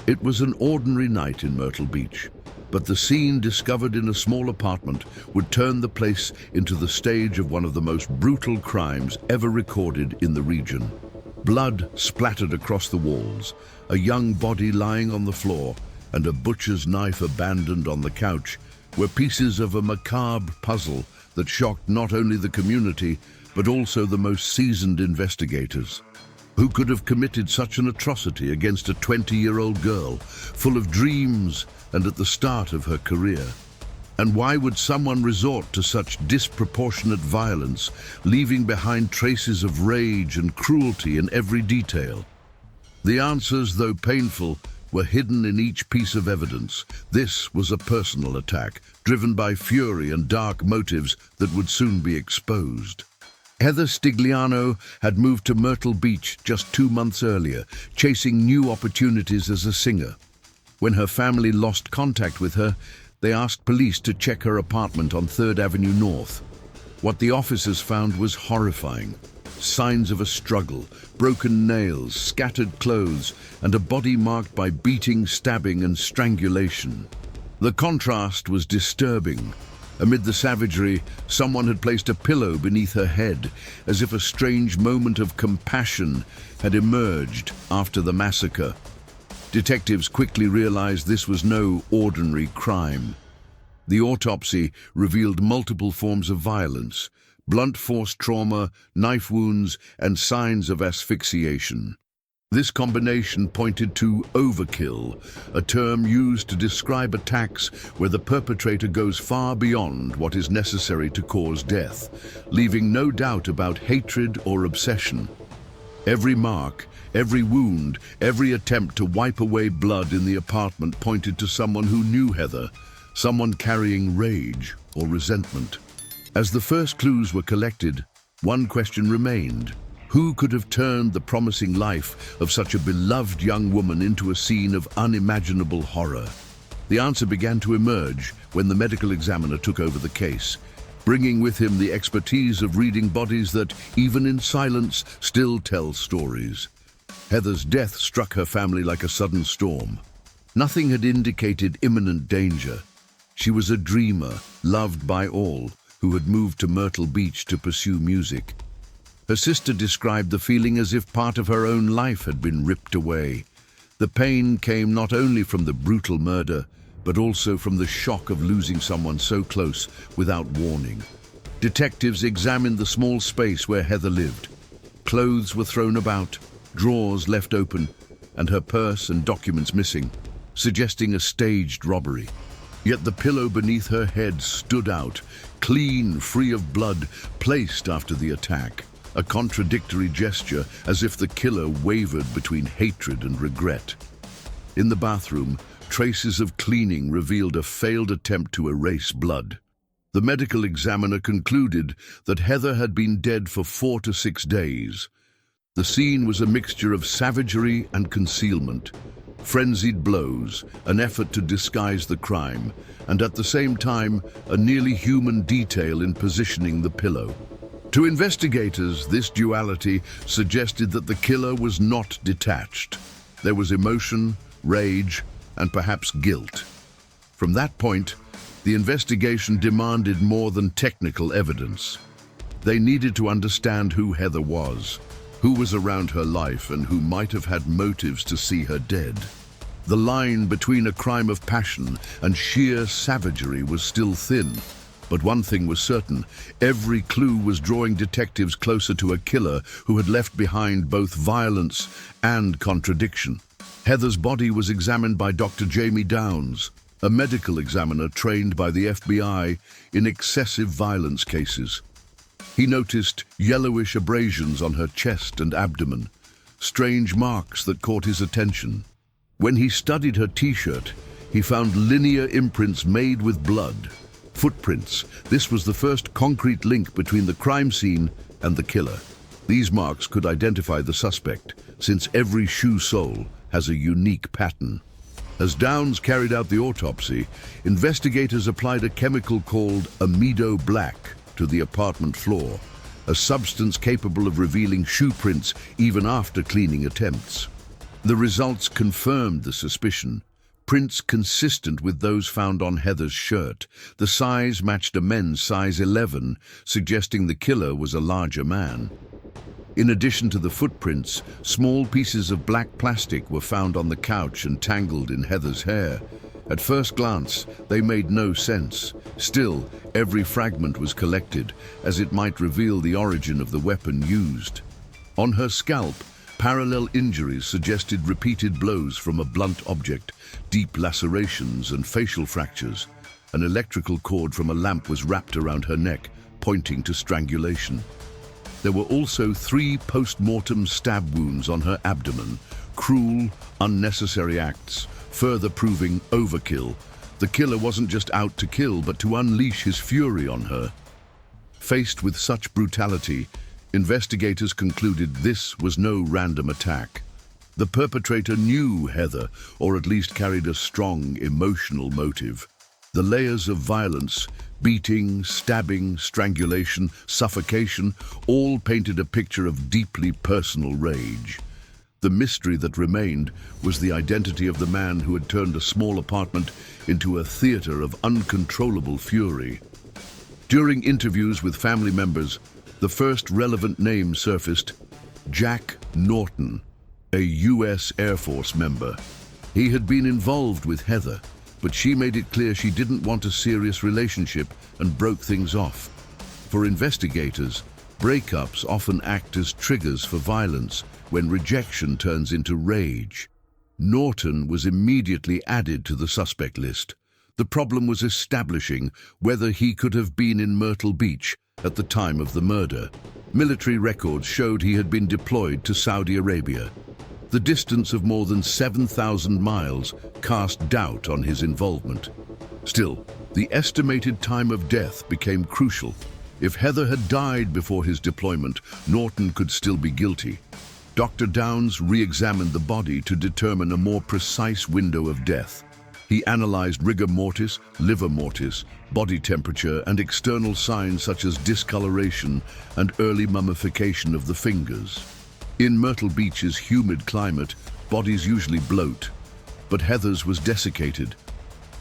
It was an ordinary night in Myrtle Beach, but the scene discovered in a small apartment would turn the place into the stage of one of the most brutal crimes ever recorded in the region. Blood splattered across the walls, a young body lying on the floor, and a butcher's knife abandoned on the couch were pieces of a macabre puzzle that shocked not only the community, but also the most seasoned investigators. Who could have committed such an atrocity against a 20-year-old girl, full of dreams and at the start of her career? And why would someone resort to such disproportionate violence, leaving behind traces of rage and cruelty in every detail? The answers, though painful, were hidden in each piece of evidence. This was a personal attack, driven by fury and dark motives that would soon be exposed. Heather Stigliano had moved to Myrtle Beach just 2 months earlier, chasing new opportunities as a singer. When her family lost contact with her, they asked police to check her apartment on 3rd Avenue North. What the officers found was horrifying. Signs of a struggle, broken nails, scattered clothes, and a body marked by beating, stabbing, and strangulation. The contrast was disturbing. Amid the savagery, someone had placed a pillow beneath her head, as if a strange moment of compassion had emerged after the massacre. Detectives quickly realized this was no ordinary crime. The autopsy revealed multiple forms of violence: blunt force trauma, knife wounds, and signs of asphyxiation. This combination pointed to overkill, a term used to describe attacks where the perpetrator goes far beyond what is necessary to cause death, leaving no doubt about hatred or obsession. Every mark, every wound, every attempt to wipe away blood in the apartment pointed to someone who knew Heather, someone carrying rage or resentment. As the first clues were collected, one question remained. Who could have turned the promising life of such a beloved young woman into a scene of unimaginable horror? The answer began to emerge when the medical examiner took over the case, bringing with him the expertise of reading bodies that, even in silence, still tell stories. Heather's death struck her family like a sudden storm. Nothing had indicated imminent danger. She was a dreamer, loved by all, who had moved to Myrtle Beach to pursue music. Her sister described the feeling as if part of her own life had been ripped away. The pain came not only from the brutal murder, but also from the shock of losing someone so close without warning. Detectives examined the small space where Heather lived. Clothes were thrown about, drawers left open, and her purse and documents missing, suggesting a staged robbery. Yet the pillow beneath her head stood out, clean, free of blood, placed after the attack. A contradictory gesture, as if the killer wavered between hatred and regret. In the bathroom, traces of cleaning revealed a failed attempt to erase blood. The medical examiner concluded that Heather had been dead for 4 to 6 days. The scene was a mixture of savagery and concealment, frenzied blows, an effort to disguise the crime, and at the same time, a nearly human detail in positioning the pillow. To investigators, this duality suggested that the killer was not detached. There was emotion, rage, and perhaps guilt. From that point, the investigation demanded more than technical evidence. They needed to understand who Heather was, who was around her life, and who might have had motives to see her dead. The line between a crime of passion and sheer savagery was still thin. But one thing was certain: every clue was drawing detectives closer to a killer who had left behind both violence and contradiction. Heather's body was examined by Dr. Jamie Downs, a medical examiner trained by the FBI in excessive violence cases. He noticed yellowish abrasions on her chest and abdomen, strange marks that caught his attention. When he studied her t-shirt, he found linear imprints made with blood. Footprints. This was the first concrete link between the crime scene and the killer. These marks could identify the suspect, since every shoe sole has a unique pattern. As Downs carried out the autopsy, investigators applied a chemical called amido black to the apartment floor, a substance capable of revealing shoe prints even after cleaning attempts. The results confirmed the suspicion. Prints consistent with those found on Heather's shirt. The size matched a men's size 11, suggesting the killer was a larger man. In addition to the footprints, small pieces of black plastic were found on the couch and tangled in Heather's hair. At first glance, they made no sense. Still, every fragment was collected, as it might reveal the origin of the weapon used. On her scalp, parallel injuries suggested repeated blows from a blunt object, deep lacerations and facial fractures. An electrical cord from a lamp was wrapped around her neck, pointing to strangulation. There were also 3 post-mortem stab wounds on her abdomen, cruel, unnecessary acts, further proving overkill. The killer wasn't just out to kill, but to unleash his fury on her. Faced with such brutality, investigators concluded this was no random attack. The perpetrator knew Heather, or at least carried a strong emotional motive. The layers of violence, beating, stabbing, strangulation, suffocation, all painted a picture of deeply personal rage. The mystery that remained was the identity of the man who had turned a small apartment into a theater of uncontrollable fury. During interviews with family members, the first relevant name surfaced: Jack Norton, a U.S. Air Force member. He had been involved with Heather, but she made it clear she didn't want a serious relationship and broke things off. For investigators, breakups often act as triggers for violence when rejection turns into rage. Norton was immediately added to the suspect list. The problem was establishing whether he could have been in Myrtle Beach at the time of the murder. Military records showed he had been deployed to Saudi Arabia. The distance of more than 7,000 miles cast doubt on his involvement. Still, the estimated time of death became crucial. If Heather had died before his deployment, Norton could still be guilty. Dr. Downs re-examined the body to determine a more precise window of death. He analyzed rigor mortis, liver mortis, body temperature, and external signs such as discoloration and early mummification of the fingers. In Myrtle Beach's humid climate, bodies usually bloat, but Heather's was desiccated,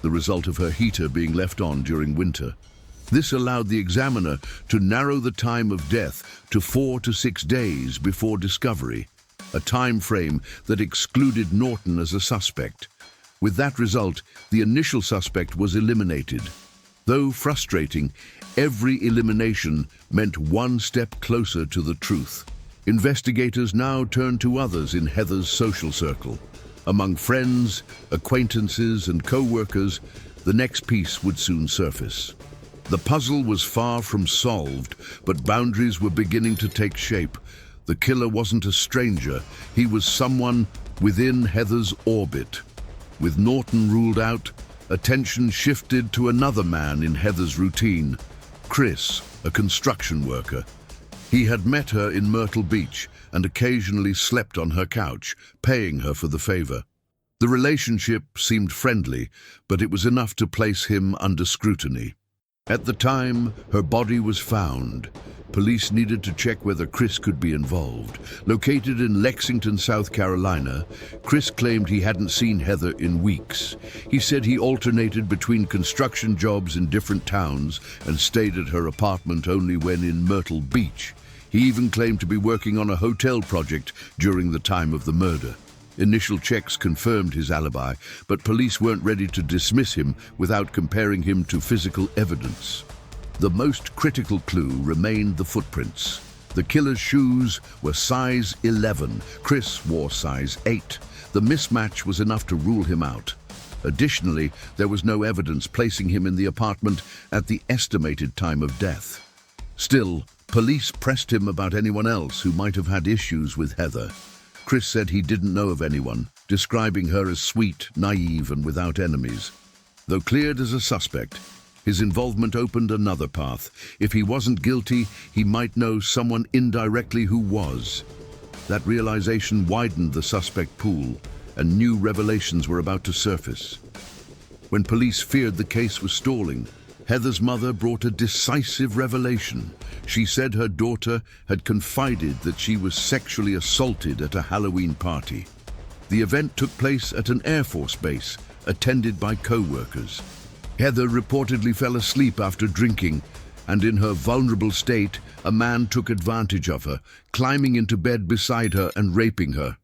the result of her heater being left on during winter. This allowed the examiner to narrow the time of death to 4 to 6 days before discovery, a time frame that excluded Norton as a suspect. With that result, the initial suspect was eliminated. Though frustrating, every elimination meant one step closer to the truth. Investigators now turned to others in Heather's social circle. Among friends, acquaintances, and co-workers, the next piece would soon surface. The puzzle was far from solved, but boundaries were beginning to take shape. The killer wasn't a stranger, he was someone within Heather's orbit. With Norton ruled out, attention shifted to another man in Heather's routine, Chris, a construction worker. He had met her in Myrtle Beach and occasionally slept on her couch, paying her for the favor. The relationship seemed friendly, but it was enough to place him under scrutiny. At the time her body was found, police needed to check whether Chris could be involved. Located in Lexington, South Carolina, Chris claimed he hadn't seen Heather in weeks. He said he alternated between construction jobs in different towns and stayed at her apartment only when in Myrtle Beach. He even claimed to be working on a hotel project during the time of the murder. Initial checks confirmed his alibi, but police weren't ready to dismiss him without comparing him to physical evidence. The most critical clue remained the footprints. The killer's shoes were size 11. Chris wore size 8. The mismatch was enough to rule him out. Additionally, there was no evidence placing him in the apartment at the estimated time of death. Still, police pressed him about anyone else who might have had issues with Heather. Chris said he didn't know of anyone, describing her as sweet, naive, and without enemies. Though cleared as a suspect, his involvement opened another path. If he wasn't guilty, he might know someone indirectly who was. That realization widened the suspect pool, and new revelations were about to surface. When police feared the case was stalling, Heather's mother brought a decisive revelation. She said her daughter had confided that she was sexually assaulted at a Halloween party. The event took place at an Air Force base, attended by co-workers. Heather reportedly fell asleep after drinking, and in her vulnerable state, a man took advantage of her, climbing into bed beside her and raping her.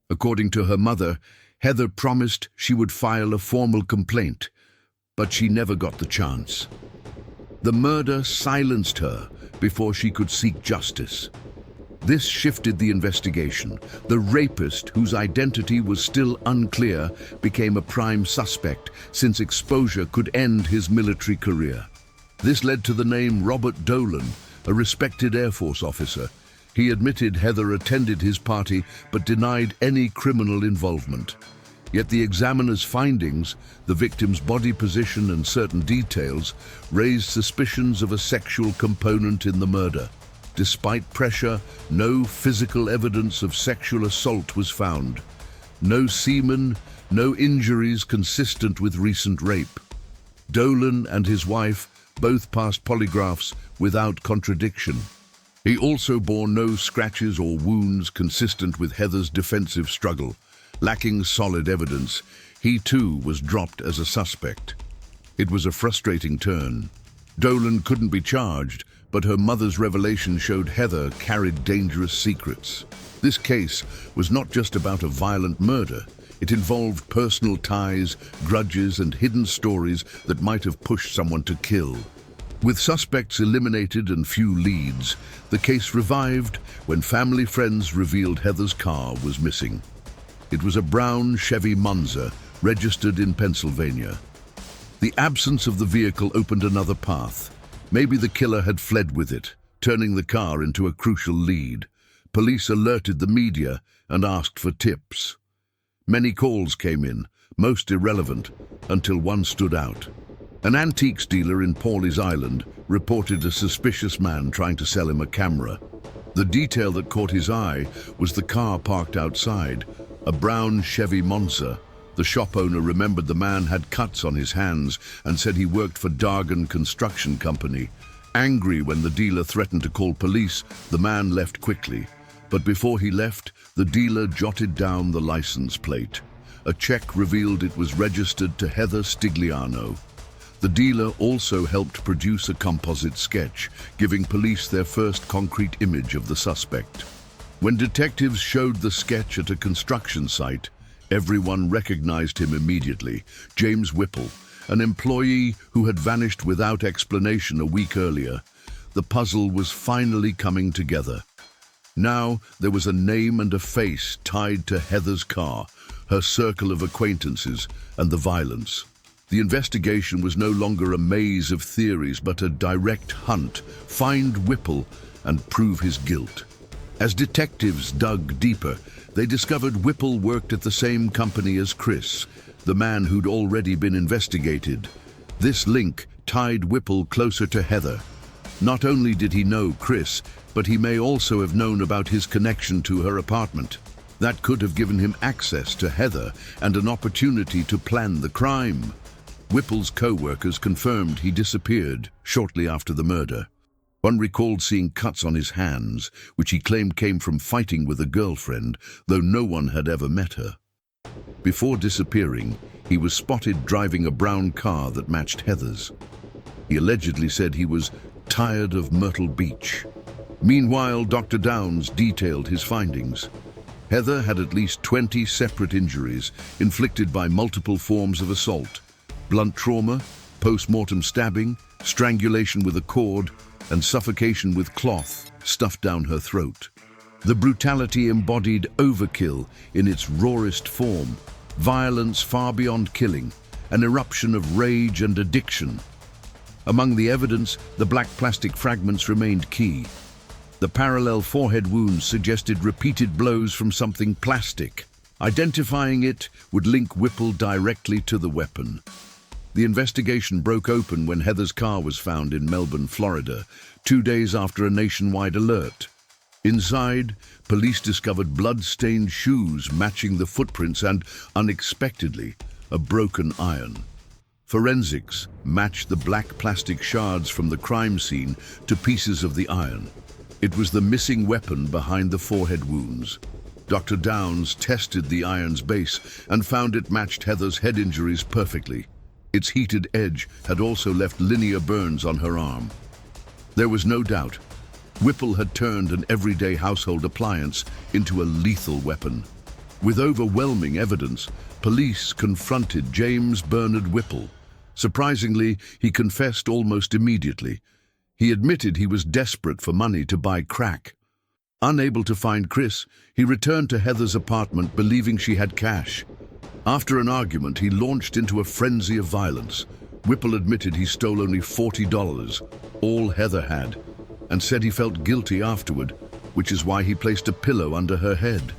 According to her mother, Heather promised she would file a formal complaint, but she never got the chance. The murder silenced her before she could seek justice. This shifted the investigation. The rapist, whose identity was still unclear, became a prime suspect, since exposure could end his military career. This led to the name Robert Dolan, a respected Air Force officer. He admitted Heather attended his party but denied any criminal involvement. Yet the examiner's findings, the victim's body position and certain details, raised suspicions of a sexual component in the murder. Despite pressure, no physical evidence of sexual assault was found. No semen, no injuries consistent with recent rape. Dolan and his wife both passed polygraphs without contradiction. He also bore no scratches or wounds consistent with Heather's defensive struggle. Lacking solid evidence, he too was dropped as a suspect. It was a frustrating turn. Dolan couldn't be charged, but her mother's revelation showed Heather carried dangerous secrets. This case was not just about a violent murder. It involved personal ties, grudges, and hidden stories that might have pushed someone to kill. With suspects eliminated and few leads, the case revived when family friends revealed Heather's car was missing. It was a brown Chevy Monza, registered in Pennsylvania. The absence of the vehicle opened another path. Maybe the killer had fled with it, turning the car into a crucial lead. Police alerted the media and asked for tips. Many calls came in, most irrelevant, until one stood out. An antiques dealer in Pawleys Island reported a suspicious man trying to sell him a camera. The detail that caught his eye was the car parked outside, a brown Chevy Monza. The shop owner remembered the man had cuts on his hands and said he worked for Dargan Construction Company. Angry when the dealer threatened to call police, the man left quickly. But before he left, the dealer jotted down the license plate. A check revealed it was registered to Heather Stigliano. The dealer also helped produce a composite sketch, giving police their first concrete image of the suspect. When detectives showed the sketch at a construction site, everyone recognized him immediately. James Whipple, an employee who had vanished without explanation a week earlier. The puzzle was finally coming together. Now there was a name and a face tied to Heather's car, her circle of acquaintances, and the violence. The investigation was no longer a maze of theories, but a direct hunt. Find Whipple and prove his guilt. As detectives dug deeper, they discovered Whipple worked at the same company as Chris, the man who'd already been investigated. This link tied Whipple closer to Heather. Not only did he know Chris, but he may also have known about his connection to her apartment. That could have given him access to Heather and an opportunity to plan the crime. Whipple's co-workers confirmed he disappeared shortly after the murder. One recalled seeing cuts on his hands, which he claimed came from fighting with a girlfriend, though no one had ever met her. Before disappearing, he was spotted driving a brown car that matched Heather's. He allegedly said he was tired of Myrtle Beach. Meanwhile, Dr. Downs detailed his findings. Heather had at least 20 separate injuries inflicted by multiple forms of assault: blunt trauma, post-mortem stabbing, strangulation with a cord, and suffocation with cloth stuffed down her throat. The brutality embodied overkill in its rawest form, violence far beyond killing, an eruption of rage and addiction. Among the evidence, the black plastic fragments remained key. The parallel forehead wounds suggested repeated blows from something plastic. Identifying it would link Whipple directly to the weapon. The investigation broke open when Heather's car was found in Melbourne, Florida, 2 days after a nationwide alert. Inside, police discovered blood-stained shoes matching the footprints and, unexpectedly, a broken iron. Forensics matched the black plastic shards from the crime scene to pieces of the iron. It was the missing weapon behind the forehead wounds. Dr. Downs tested the iron's base and found it matched Heather's head injuries perfectly. Its heated edge had also left linear burns on her arm. There was no doubt. Whipple had turned an everyday household appliance into a lethal weapon. With overwhelming evidence, police confronted James Bernard Whipple. Surprisingly, he confessed almost immediately. He admitted he was desperate for money to buy crack. Unable to find Chris, he returned to Heather's apartment believing she had cash. After an argument, he launched into a frenzy of violence. Whipple admitted he stole only $40, all Heather had, and said he felt guilty afterward, which is why he placed a pillow under her head.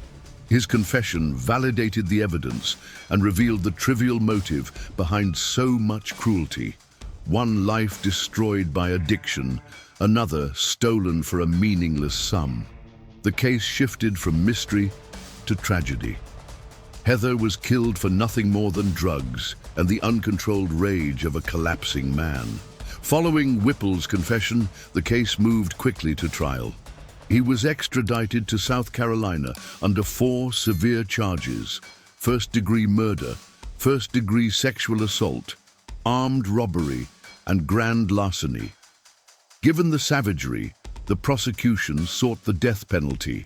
His confession validated the evidence and revealed the trivial motive behind so much cruelty. One life destroyed by addiction, another stolen for a meaningless sum. The case shifted from mystery to tragedy. Heather was killed for nothing more than drugs and the uncontrolled rage of a collapsing man. Following Whipple's confession, the case moved quickly to trial. He was extradited to South Carolina under 4 severe charges: first-degree murder, first-degree sexual assault, armed robbery, and grand larceny. Given the savagery, the prosecution sought the death penalty.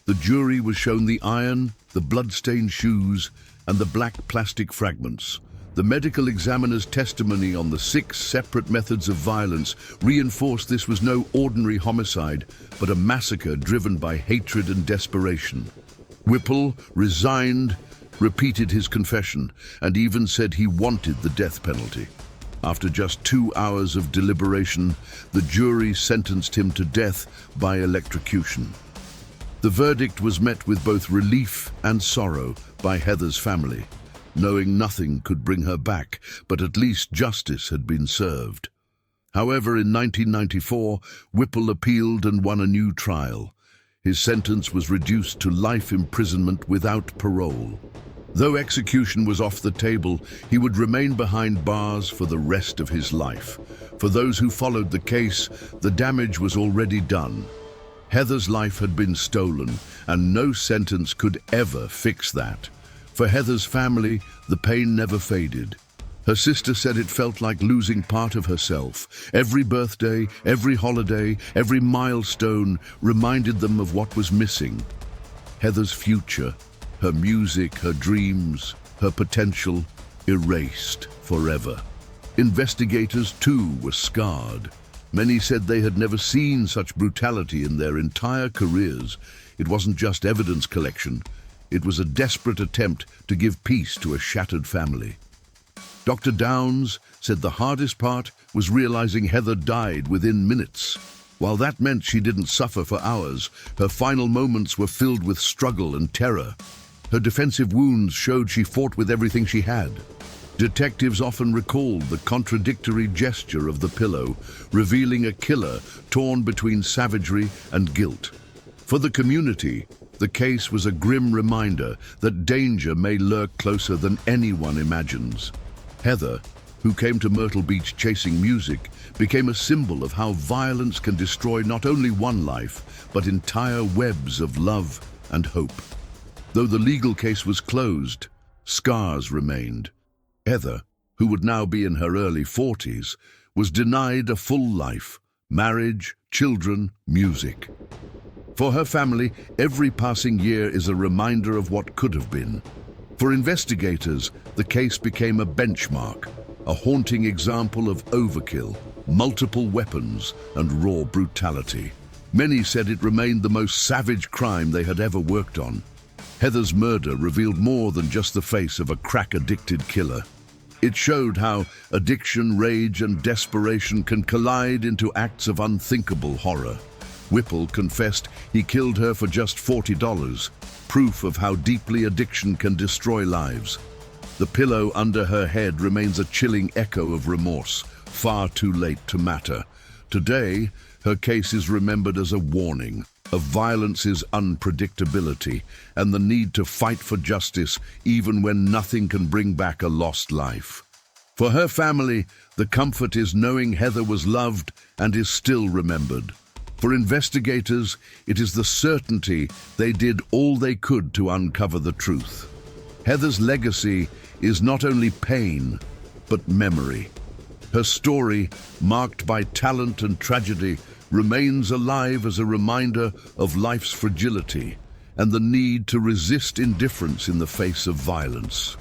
The jury was shown the iron, the blood-stained shoes, and the black plastic fragments. The medical examiner's testimony on the 6 separate methods of violence reinforced this was no ordinary homicide, but a massacre driven by hatred and desperation. Whipple resigned, repeated his confession, and even said he wanted the death penalty. After just 2 hours of deliberation, the jury sentenced him to death by electrocution. The verdict was met with both relief and sorrow by Heather's family, knowing nothing could bring her back, but at least justice had been served. However, in 1994, Whipple appealed and won a new trial. His sentence was reduced to life imprisonment without parole. Though execution was off the table, he would remain behind bars for the rest of his life. For those who followed the case, the damage was already done. Heather's life had been stolen, and no sentence could ever fix that. For Heather's family, the pain never faded. Her sister said it felt like losing part of herself. Every birthday, every holiday, every milestone reminded them of what was missing. Heather's future, her music, her dreams, her potential, erased forever. Investigators, too, were scarred. Many said they had never seen such brutality in their entire careers. It wasn't just evidence collection. It was a desperate attempt to give peace to a shattered family. Dr. Downs said the hardest part was realizing Heather died within minutes. While that meant she didn't suffer for hours, her final moments were filled with struggle and terror. Her defensive wounds showed she fought with everything she had. Detectives often recalled the contradictory gesture of the pillow, revealing a killer torn between savagery and guilt. For the community, the case was a grim reminder that danger may lurk closer than anyone imagines. Heather, who came to Myrtle Beach chasing music, became a symbol of how violence can destroy not only one life, but entire webs of love and hope. Though the legal case was closed, scars remained. Heather, who would now be in her early 40s, was denied a full life, marriage, children, music. For her family, every passing year is a reminder of what could have been. For investigators, the case became a benchmark, a haunting example of overkill, multiple weapons, and raw brutality. Many said it remained the most savage crime they had ever worked on. Heather's murder revealed more than just the face of a crack-addicted killer. It showed how addiction, rage, and desperation can collide into acts of unthinkable horror. Whipple confessed he killed her for just $40, proof of how deeply addiction can destroy lives. The pillow under her head remains a chilling echo of remorse, far too late to matter. Today, her case is remembered as a warning of violence's unpredictability and the need to fight for justice even when nothing can bring back a lost life. For her family, the comfort is knowing Heather was loved and is still remembered. For investigators, it is the certainty they did all they could to uncover the truth. Heather's legacy is not only pain, but memory. Her story, marked by talent and tragedy, remains alive as a reminder of life's fragility and the need to resist indifference in the face of violence.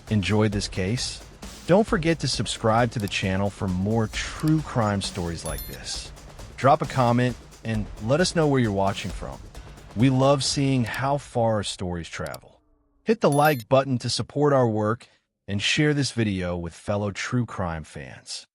Enjoyed this case? Don't forget to subscribe to the channel for more true crime stories like this. Drop a comment and let us know where you're watching from. We love seeing how far our stories travel. Hit the like button to support our work and share this video with fellow true crime fans.